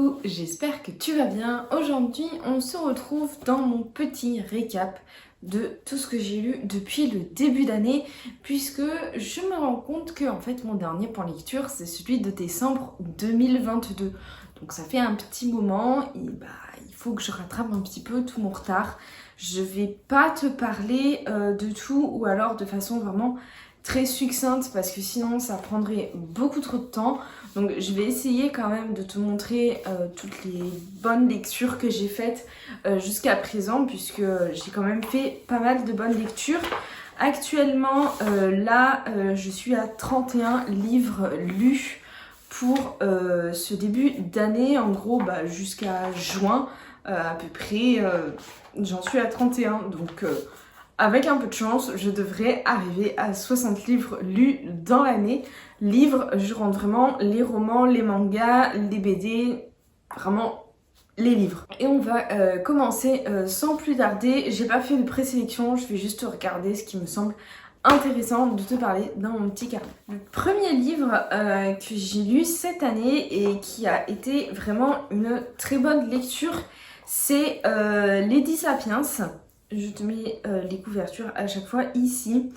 Coucou, j'espère que tu vas bien. Aujourd'hui, on se retrouve dans mon petit récap de tout ce que j'ai lu depuis le début d'année, puisque je me rends compte que en fait mon dernier point lecture c'est celui de décembre 2022. Donc ça fait un petit moment et il faut que je rattrape un petit peu tout mon retard. Je vais pas te parler de tout ou alors de façon vraiment très succincte parce que sinon ça prendrait beaucoup trop de temps. Donc je vais essayer quand même de te montrer toutes les bonnes lectures que j'ai faites jusqu'à présent, puisque j'ai quand même fait pas mal de bonnes lectures. Actuellement je suis à 31 livres lus pour ce début d'année, en gros jusqu'à juin à peu près, j'en suis à 31, donc avec un peu de chance, je devrais arriver à 60 livres lus dans l'année. Livres, je rentre vraiment les romans, les mangas, les BD, vraiment les livres. Et on va commencer sans plus tarder. J'ai pas fait de présélection, je vais juste regarder ce qui me semble intéressant de te parler dans mon petit carnet. Le premier livre que j'ai lu cette année et qui a été vraiment une très bonne lecture, c'est Lady Sapiens. Je te mets les couvertures à chaque fois ici.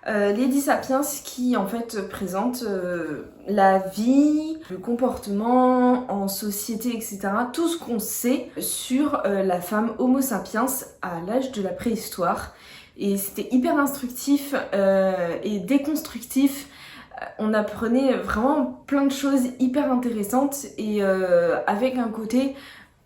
Lady Sapiens qui en fait présente la vie, le comportement en société, etc. Tout ce qu'on sait sur la femme Homo sapiens à l'âge de la préhistoire. Et c'était hyper instructif et déconstructif. On apprenait vraiment plein de choses hyper intéressantes et avec un côté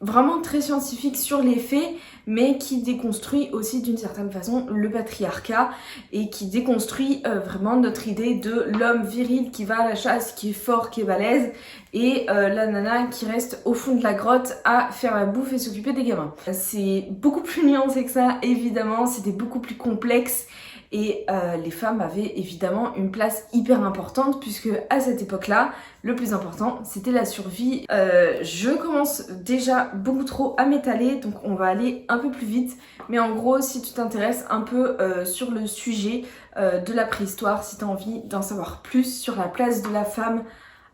vraiment très scientifique sur les faits, mais qui déconstruit aussi d'une certaine façon le patriarcat et qui déconstruit vraiment notre idée de l'homme viril qui va à la chasse, qui est fort, qui est balèze, et la nana qui reste au fond de la grotte à faire la bouffe et s'occuper des gamins. C'est beaucoup plus nuancé que ça, évidemment, c'était beaucoup plus complexe. Et les femmes avaient évidemment une place hyper importante, puisque à cette époque-là, le plus important, c'était la survie. Je commence déjà beaucoup trop à m'étaler, donc on va aller un peu plus vite. Mais en gros, si tu t'intéresses un peu sur le sujet de la préhistoire, si tu as envie d'en savoir plus sur la place de la femme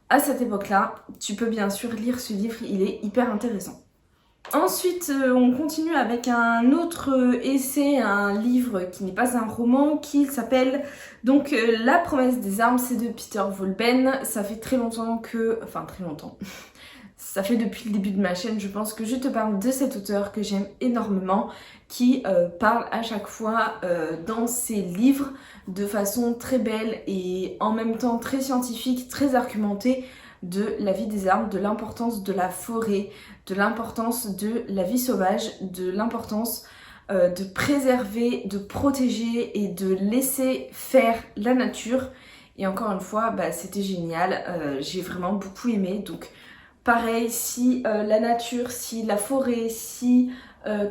à cette époque-là, tu peux bien sûr lire ce livre, il est hyper intéressant. Ensuite, on continue avec un autre essai, un livre qui n'est pas un roman, qui s'appelle donc La promesse des armes, c'est de Peter Wohlleben. Ça fait très longtemps que... Enfin, très longtemps. Ça fait depuis le début de ma chaîne, je pense, que je te parle de cet auteur que j'aime énormément, qui parle à chaque fois dans ses livres de façon très belle et en même temps très scientifique, très argumentée, de la vie des arbres, de l'importance de la forêt, de l'importance de la vie sauvage, de l'importance de préserver, de protéger et de laisser faire la nature. Et encore une fois, c'était génial, j'ai vraiment beaucoup aimé. Donc pareil, si la nature, si la forêt, si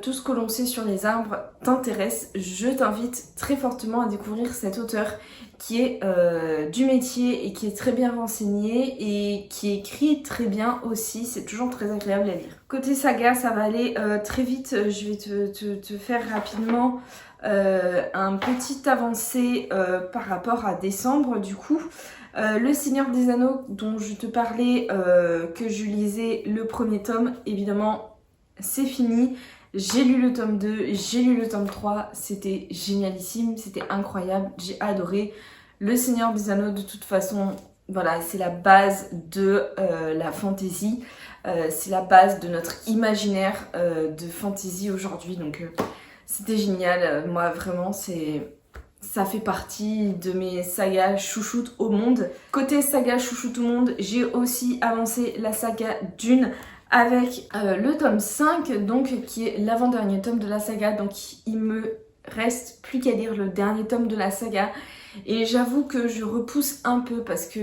tout ce que l'on sait sur les arbres t'intéresse, je t'invite très fortement à découvrir cet auteur qui est du métier et qui est très bien renseigné et qui écrit très bien aussi, c'est toujours très agréable à lire. Côté saga, ça va aller très vite, je vais te faire rapidement un petit avancé par rapport à décembre du coup. Le Seigneur des Anneaux dont je te parlais, que je lisais le premier tome, évidemment c'est fini. J'ai lu le tome 2, j'ai lu le tome 3, c'était génialissime, c'était incroyable, j'ai adoré. Le Seigneur des Anneaux, de toute façon, voilà, c'est la base de la fantasy, c'est la base de notre imaginaire de fantasy aujourd'hui, donc c'était génial. Moi vraiment, ça fait partie de mes sagas chouchoutes au monde. Côté saga chouchoute au monde, j'ai aussi avancé la saga Dune, avec le tome 5, donc qui est l'avant-dernier tome de la saga, donc il me reste plus qu'à lire le dernier tome de la saga, et j'avoue que je repousse un peu parce que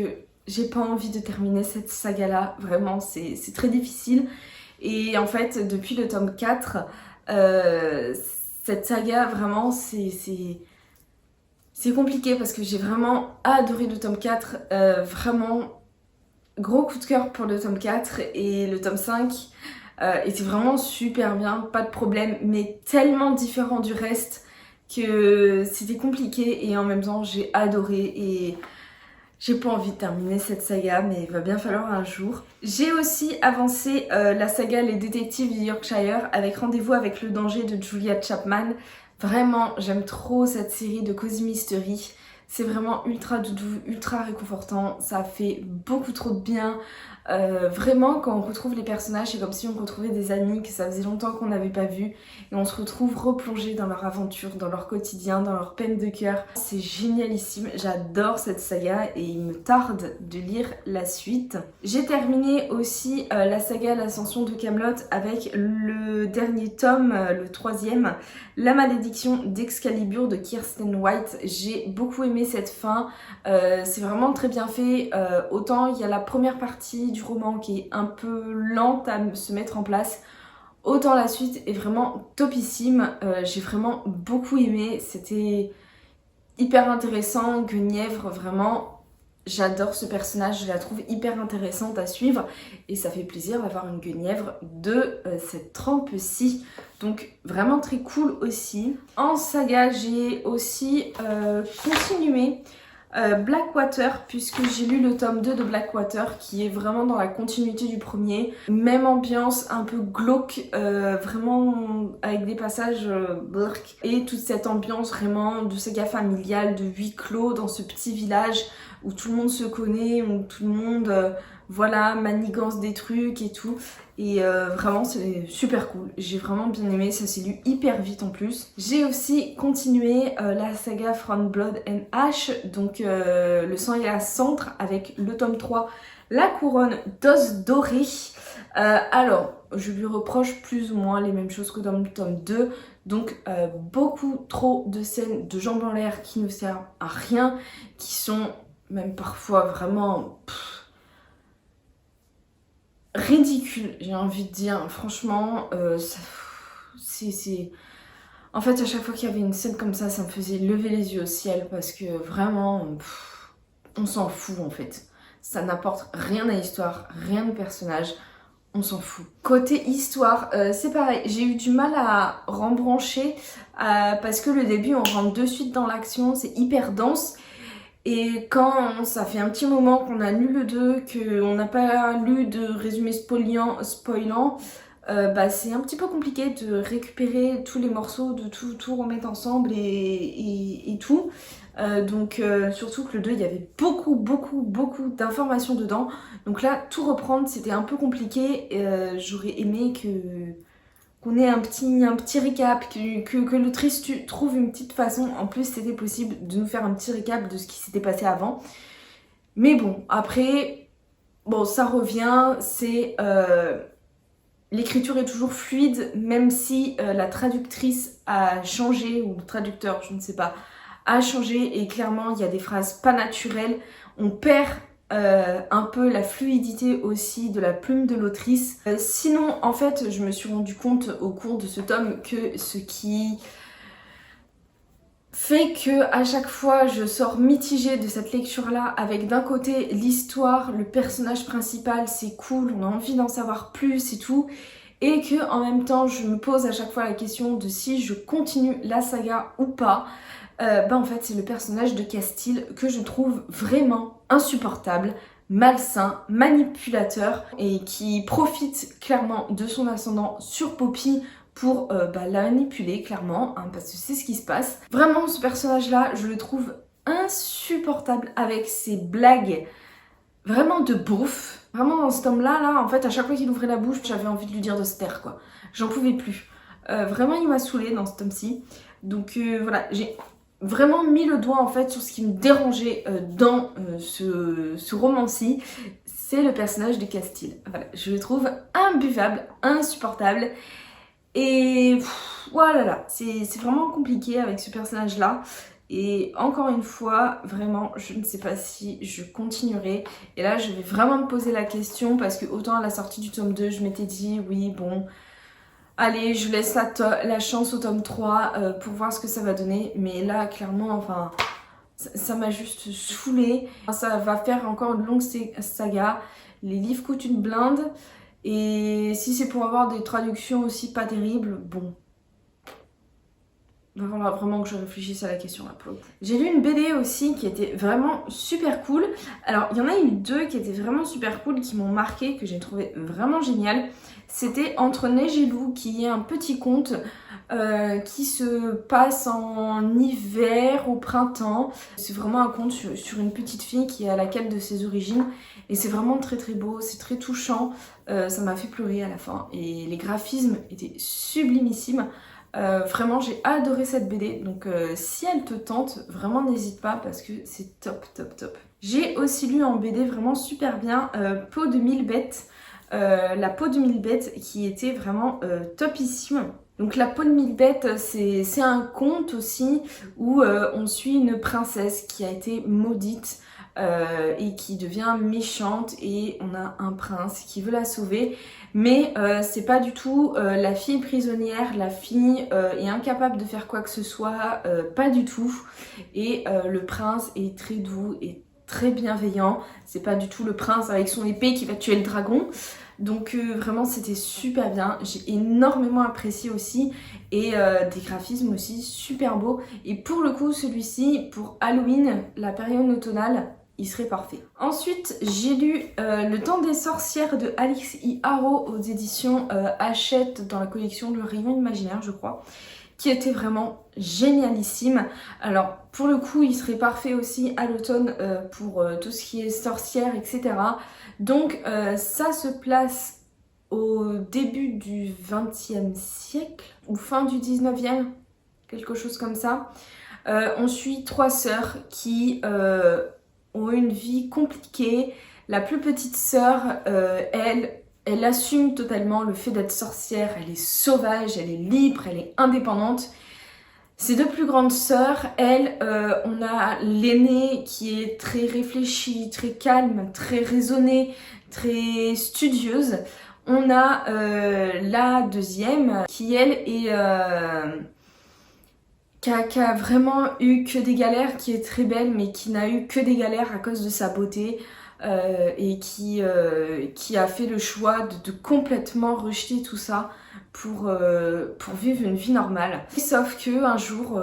j'ai pas envie de terminer cette saga là, vraiment c'est très difficile. Et en fait depuis le tome 4, cette saga vraiment c'est compliqué parce que j'ai vraiment adoré le tome 4, vraiment gros coup de cœur pour le tome 4, et le tome 5 était vraiment super bien, pas de problème, mais tellement différent du reste que c'était compliqué, et en même temps j'ai adoré et J'ai pas envie de terminer cette saga, mais il va bien falloir un jour. J'ai aussi avancé la saga Les Détectives du Yorkshire avec Rendez-vous avec le danger de Julia Chapman. Vraiment, j'aime trop cette série de Cozy Mystery. C'est vraiment ultra doudou, ultra réconfortant. Ça fait beaucoup trop de bien. Vraiment, quand on retrouve les personnages, c'est comme si on retrouvait des amis que ça faisait longtemps qu'on n'avait pas vus. Et on se retrouve replongé dans leur aventure, dans leur quotidien, dans leur peine de cœur. C'est génialissime, j'adore cette saga et il me tarde de lire la suite. J'ai terminé aussi la saga L'Ascension de Camelot avec le dernier tome, le troisième, La Malédiction d'Excalibur de Kirsten White. J'ai beaucoup aimé cette fin, c'est vraiment très bien fait. Autant il y a la première partie du roman qui est un peu lente à se mettre en place, autant la suite est vraiment topissime. J'ai vraiment beaucoup aimé, c'était hyper intéressant. Guenièvre, vraiment, j'adore ce personnage, je la trouve hyper intéressante à suivre et ça fait plaisir d'avoir une Guenièvre de cette trempe-ci. Donc vraiment très cool aussi. En saga, j'ai aussi continué Blackwater, puisque j'ai lu le tome 2 de Blackwater qui est vraiment dans la continuité du premier. Même ambiance un peu glauque, vraiment avec des passages blurk. Et toute cette ambiance vraiment de saga familiale, de huis clos dans ce petit village où tout le monde se connaît, où tout le monde voilà, manigance des trucs et tout. Et vraiment c'est super cool, j'ai vraiment bien aimé, ça s'est lu hyper vite en plus. J'ai aussi continué la saga From Blood and Ash, donc le sang et la cendre avec le tome 3, La couronne d'os doré. Alors, je lui reproche plus ou moins les mêmes choses que dans le tome 2, donc beaucoup trop de scènes de jambes en l'air qui ne servent à rien, qui sont même parfois vraiment... ridicule, j'ai envie de dire. Franchement, c'est... En fait, à chaque fois qu'il y avait une scène comme ça me faisait lever les yeux au ciel parce que vraiment, on s'en fout en fait. Ça n'apporte rien à l'histoire, rien au personnage, on s'en fout. Côté histoire, c'est pareil, j'ai eu du mal à rembrancher parce que le début, on rentre de suite dans l'action, c'est hyper dense. Et quand ça fait un petit moment qu'on a lu le 2, qu'on n'a pas lu de résumé spoilant, bah c'est un petit peu compliqué de récupérer tous les morceaux, de tout remettre ensemble et tout. Donc surtout que le 2, il y avait beaucoup d'informations dedans. Donc là, tout reprendre, c'était un peu compliqué. J'aurais aimé qu'on ait un petit récap, que l'autrice trouve une petite façon, en plus c'était possible de nous faire un petit récap de ce qui s'était passé avant. Mais bon, après, bon ça revient, c'est... l'écriture est toujours fluide, même si la traductrice a changé, ou le traducteur, je ne sais pas, a changé, et clairement il y a des phrases pas naturelles, on perd un peu la fluidité aussi de la plume de l'autrice. Sinon, en fait, je me suis rendu compte au cours de ce tome que ce qui fait que à chaque fois je sors mitigée de cette lecture-là, avec d'un côté l'histoire, le personnage principal, c'est cool, on a envie d'en savoir plus et tout, et que en même temps je me pose à chaque fois la question de si je continue la saga ou pas. Bah en fait c'est le personnage de Castile que je trouve vraiment insupportable, malsain, manipulateur et qui profite clairement de son ascendant sur Poppy pour bah, la manipuler clairement, hein, parce que c'est ce qui se passe. Vraiment ce personnage là je le trouve insupportable avec ses blagues vraiment de bouffe. Vraiment dans ce tome là, en fait à chaque fois qu'il ouvrait la bouche j'avais envie de lui dire de se taire quoi. J'en pouvais plus. Vraiment il m'a saoulée dans ce tome-ci. Donc voilà, j'ai vraiment mis le doigt en fait sur ce qui me dérangeait dans ce roman-ci, c'est le personnage de Castile. Voilà, je le trouve imbuvable, insupportable. Et voilà, c'est vraiment compliqué avec ce personnage-là. Et encore une fois, vraiment, je ne sais pas si je continuerai. Et là, je vais vraiment me poser la question parce que autant à la sortie du tome 2, je m'étais dit, oui, bon... Allez, je laisse la chance au tome 3 pour voir ce que ça va donner. Mais là, clairement, enfin, ça m'a juste saoulée. Ça va faire encore une longue saga. Les livres coûtent une blinde. Et si c'est pour avoir des traductions aussi pas terribles, bon. Il va falloir vraiment que je réfléchisse à la question là pour le coup. J'ai lu une BD aussi qui était vraiment super cool. Alors il y en a eu deux qui étaient vraiment super cool, qui m'ont marqué, que j'ai trouvé vraiment génial. C'était Entre neige et loup, qui est un petit conte qui se passe en hiver, au printemps. C'est vraiment un conte sur une petite fille qui est à la quête de ses origines. Et c'est vraiment très très beau, c'est très touchant. Ça m'a fait pleurer à la fin. Et les graphismes étaient sublimissimes. Vraiment j'ai adoré cette BD, donc si elle te tente, vraiment n'hésite pas parce que c'est top top top. J'ai aussi lu en BD vraiment super bien Peau de mille bêtes, la peau de mille bêtes qui était vraiment topissime. Donc la peau de mille bêtes, c'est un conte aussi où on suit une princesse qui a été maudite et qui devient méchante, et on a un prince qui veut la sauver, mais c'est pas du tout la fille prisonnière, la fille est incapable de faire quoi que ce soit, pas du tout, et le prince est très doux et très bienveillant, c'est pas du tout le prince avec son épée qui va tuer le dragon. Donc vraiment c'était super bien, j'ai énormément apprécié aussi, et des graphismes aussi super beaux, et pour le coup celui-ci pour Halloween, la période automnale, il serait parfait. Ensuite j'ai lu Le Temps des sorcières de Alix E. Harrow aux éditions Hachette dans la collection Le Rayon Imaginaire je crois, qui était vraiment génialissime. Alors pour le coup il serait parfait aussi à l'automne pour tout ce qui est sorcière etc. Donc ça se place au début du XXe siècle ou fin du XIXe, quelque chose comme ça. On suit trois sœurs qui ont une vie compliquée. La plus petite sœur, elle assume totalement le fait d'être sorcière, elle est sauvage, elle est libre, elle est indépendante. Ces deux plus grandes sœurs, elles, on a l'aînée qui est très réfléchie, très calme, très raisonnée, très studieuse. On a la deuxième qui, elle, est... qui a vraiment eu que des galères, qui est très belle, mais qui n'a eu que des galères à cause de sa beauté. Et qui a fait le choix de complètement rejeter tout ça pour vivre une vie normale. Sauf que un jour,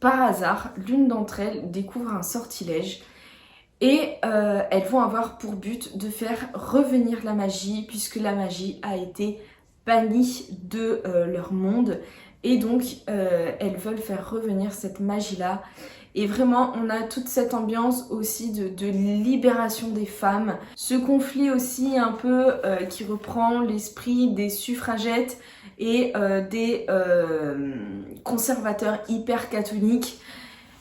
par hasard, l'une d'entre elles découvre un sortilège, et elles vont avoir pour but de faire revenir la magie, puisque la magie a été bannie de leur monde, et donc elles veulent faire revenir cette magie-là. Et vraiment, on a toute cette ambiance aussi de libération des femmes. Ce conflit aussi un peu qui reprend l'esprit des suffragettes et des conservateurs hyper catholiques.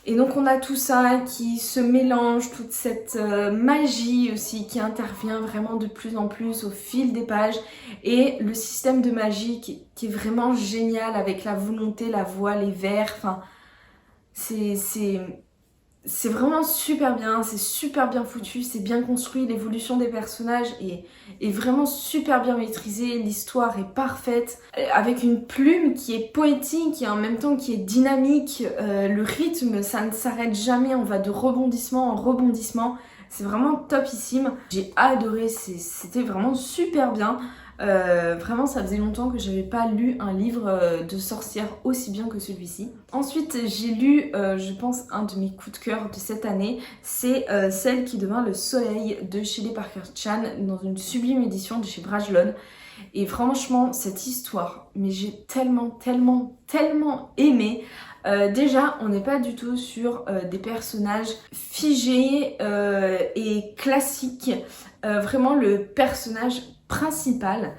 Et donc on a tout ça qui se mélange, toute cette magie aussi qui intervient vraiment de plus en plus au fil des pages. Et le système de magie qui est vraiment génial, avec la volonté, la voix, les vers, enfin... C'est vraiment super bien, c'est super bien foutu, c'est bien construit, l'évolution des personnages est vraiment super bien maîtrisée, l'histoire est parfaite, avec une plume qui est poétique et en même temps qui est dynamique, le rythme ça ne s'arrête jamais, on va de rebondissement en rebondissement, c'est vraiment topissime, j'ai adoré, c'était vraiment super bien. Vraiment ça faisait longtemps que j'avais pas lu un livre de sorcière aussi bien que celui-ci. Ensuite j'ai lu je pense un de mes coups de cœur de cette année, c'est Celle qui devint le soleil de Shelley Parker Chan dans une sublime édition de chez Brajlon. Et franchement cette histoire, mais j'ai tellement aimé. Déjà on n'est pas du tout sur des personnages figés et classiques. Vraiment le personnage principal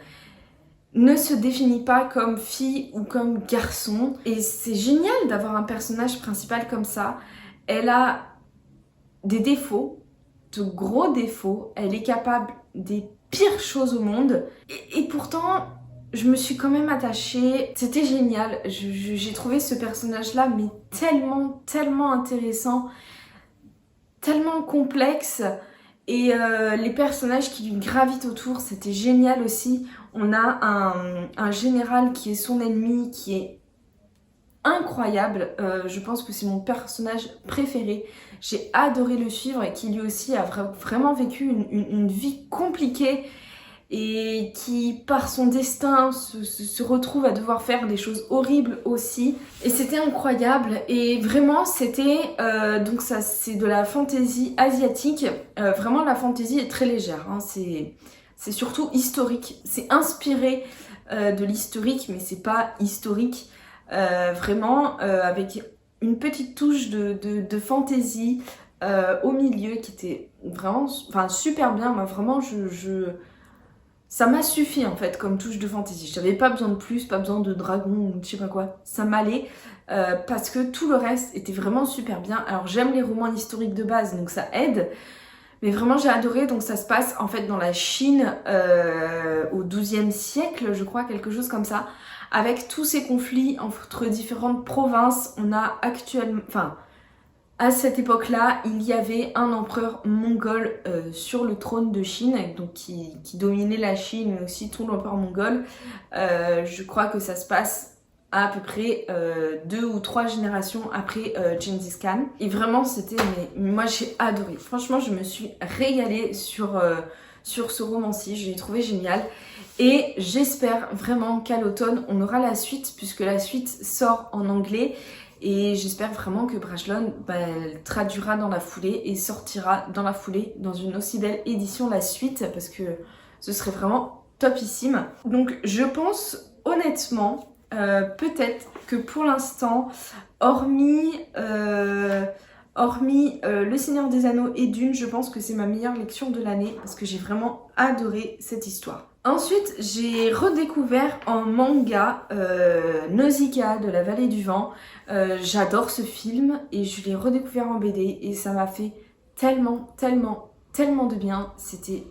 ne se définit pas comme fille ou comme garçon, et c'est génial d'avoir un personnage principal comme ça. Elle a des défauts, de gros défauts, elle est capable des pires choses au monde, et pourtant je me suis quand même attachée, c'était génial. J'ai trouvé ce personnage là mais tellement intéressant, tellement complexe. Et les personnages qui lui gravitent autour, c'était génial aussi. On a un général qui est son ennemi, qui est incroyable. Je pense que c'est mon personnage préféré. J'ai adoré le suivre, et qui lui aussi a vraiment vécu une vie compliquée. et qui par son destin se retrouve à devoir faire des choses horribles aussi. Et c'était incroyable et vraiment c'était donc ça c'est de la fantasy asiatique. Vraiment la fantasy est très légère, hein. C'est surtout historique, c'est inspiré de l'historique mais c'est pas historique. Vraiment avec une petite touche de fantasy au milieu qui était vraiment super bien. Moi vraiment ça m'a suffi en fait comme touche de fantasy. J'avais pas besoin de plus, pas besoin de dragon ou je sais pas quoi. Ça m'allait parce que tout le reste était vraiment super bien. Alors j'aime les romans historiques de base donc ça aide. Mais vraiment j'ai adoré, donc ça se passe en fait dans la Chine au XIIe siècle, je crois, quelque chose comme ça. Avec tous ces conflits entre différentes provinces, on a actuellement... Enfin, à cette époque-là, il y avait un empereur mongol sur le trône de Chine, donc qui dominait la Chine, mais aussi tout l'empereur mongol. Je crois que ça se passe à peu près 2 ou 3 générations après Gengis Khan. Et vraiment, c'était... Mais moi, j'ai adoré. Franchement, je me suis régalée sur ce roman-ci. Je l'ai trouvé génial. Et j'espère vraiment qu'à l'automne, on aura la suite, puisque la suite sort en anglais. Et j'espère vraiment que Brajlon elle traduira dans la foulée et sortira dans la foulée dans une aussi belle édition la suite parce que ce serait vraiment topissime. Donc je pense honnêtement peut-être que pour l'instant, hormis Le Seigneur des Anneaux et Dune, je pense que c'est ma meilleure lecture de l'année parce que j'ai vraiment adoré cette histoire. Ensuite, j'ai redécouvert en manga Nausicaa de la Vallée du Vent. J'adore ce film et je l'ai redécouvert en BD et ça m'a fait tellement de bien. C'était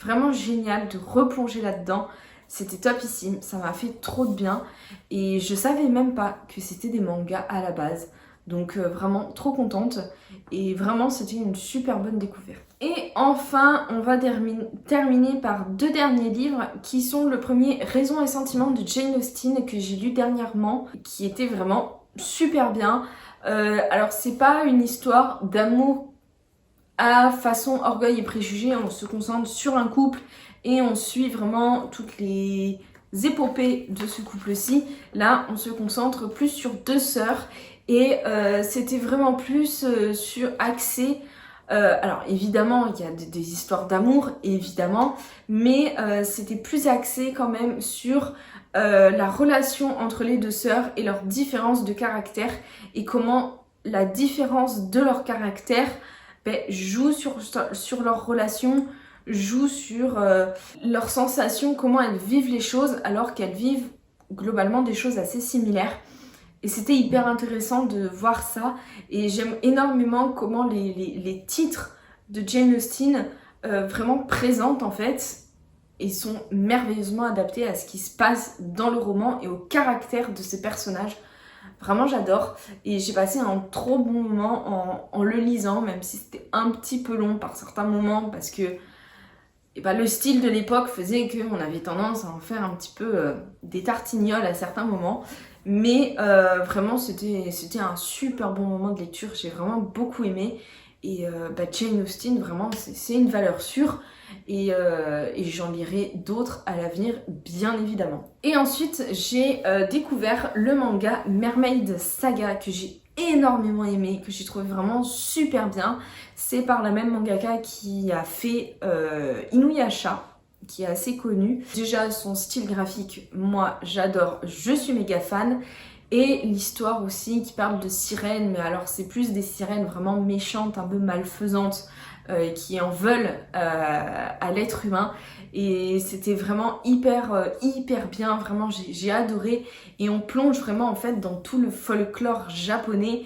vraiment génial de replonger là-dedans. C'était topissime, ça m'a fait trop de bien et je savais même pas que c'était des mangas à la base. Donc vraiment trop contente et vraiment c'était une super bonne découverte. Et enfin on va terminer par 2 derniers livres qui sont le premier Raison et Sentiments de Jane Austen que j'ai lu dernièrement qui était vraiment super bien. Alors c'est pas une histoire d'amour à façon Orgueil et Préjugés, on se concentre sur un couple et on suit vraiment toutes les épopées de ce couple-ci. Là on se concentre plus sur 2 sœurs. Et c'était vraiment plus axé... alors évidemment, il y a des histoires d'amour, évidemment, mais c'était plus axé quand même sur la relation entre les 2 sœurs et leur différence de caractère et comment la différence de leur caractère joue sur leur relation, joue sur leurs sensations, comment elles vivent les choses alors qu'elles vivent globalement des choses assez similaires. Et c'était hyper intéressant de voir ça. Et j'aime énormément comment les titres de Jane Austen vraiment présentent en fait et sont merveilleusement adaptés à ce qui se passe dans le roman et au caractère de ces personnages. Vraiment j'adore et j'ai passé un trop bon moment en le lisant, même si c'était un petit peu long par certains moments parce que le style de l'époque faisait qu'on avait tendance à en faire un petit peu des tartignoles à certains moments. Mais vraiment c'était un super bon moment de lecture, j'ai vraiment beaucoup aimé. Et Jane Austen, vraiment c'est une valeur sûre. Et j'en lirai d'autres à l'avenir, bien évidemment. Et ensuite j'ai découvert le manga Mermaid Saga que j'ai énormément aimé, que j'ai trouvé vraiment super bien. C'est par la même mangaka qui a fait Inuyasha, qui est assez connu. Déjà son style graphique, moi j'adore, je suis méga fan. Et l'histoire aussi qui parle de sirènes, mais alors c'est plus des sirènes vraiment méchantes, un peu malfaisantes, qui en veulent à l'être humain. Et c'était vraiment hyper bien, vraiment j'ai adoré. Et on plonge vraiment en fait dans tout le folklore japonais.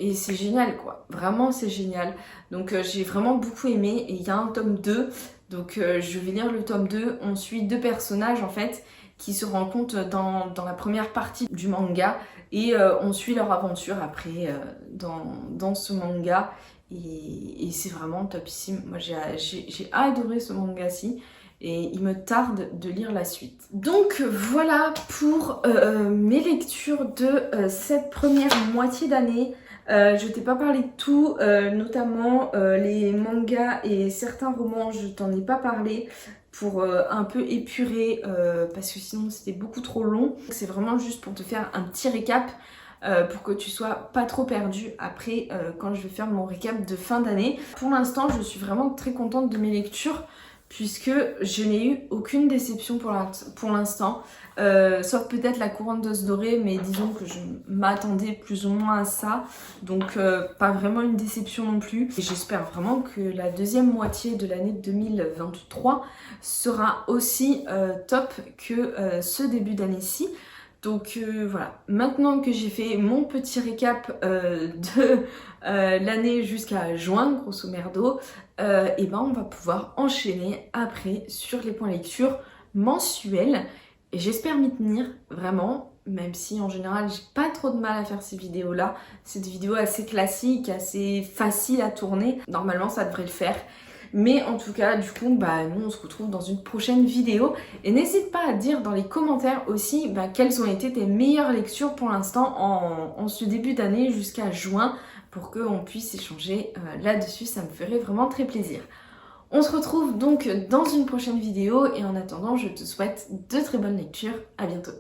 Et c'est génial quoi, vraiment c'est génial. Donc j'ai vraiment beaucoup aimé et il y a un tome 2. Donc je vais lire le tome 2, on suit 2 personnages en fait qui se rencontrent dans la première partie du manga et on suit leur aventure après dans ce manga et c'est vraiment topissime. Moi j'ai adoré ce manga-ci et il me tarde de lire la suite. Donc voilà pour mes lectures de cette première moitié d'année. Je t'ai pas parlé de tout, notamment les mangas et certains romans, je t'en ai pas parlé. pour un peu épurer parce que sinon c'était beaucoup trop long. C'est vraiment juste pour te faire un petit récap pour que tu sois pas trop perdu après quand je vais faire mon récap de fin d'année. Pour l'instant, je suis vraiment très contente de mes lectures puisque je n'ai eu aucune déception pour l'instant, sauf peut-être la couronne d'os dorée, mais disons que je m'attendais plus ou moins à ça, donc pas vraiment une déception non plus. Et j'espère vraiment que la deuxième moitié de l'année 2023 sera aussi top que ce début d'année-ci. Donc voilà, maintenant que j'ai fait mon petit récap de l'année jusqu'à juin, grosso merdo, et ben on va pouvoir enchaîner après sur les points lecture mensuels. Et j'espère m'y tenir, vraiment, même si en général j'ai pas trop de mal à faire ces vidéos-là. C'est des vidéos assez classiques, assez faciles à tourner. Normalement ça devrait le faire. Mais en tout cas, du coup, nous on se retrouve dans une prochaine vidéo. Et n'hésite pas à dire dans les commentaires aussi quelles ont été tes meilleures lectures pour l'instant en ce début d'année jusqu'à juin pour qu'on puisse échanger là-dessus. Ça me ferait vraiment très plaisir. On se retrouve donc dans une prochaine vidéo et en attendant, je te souhaite de très bonnes lectures. À bientôt.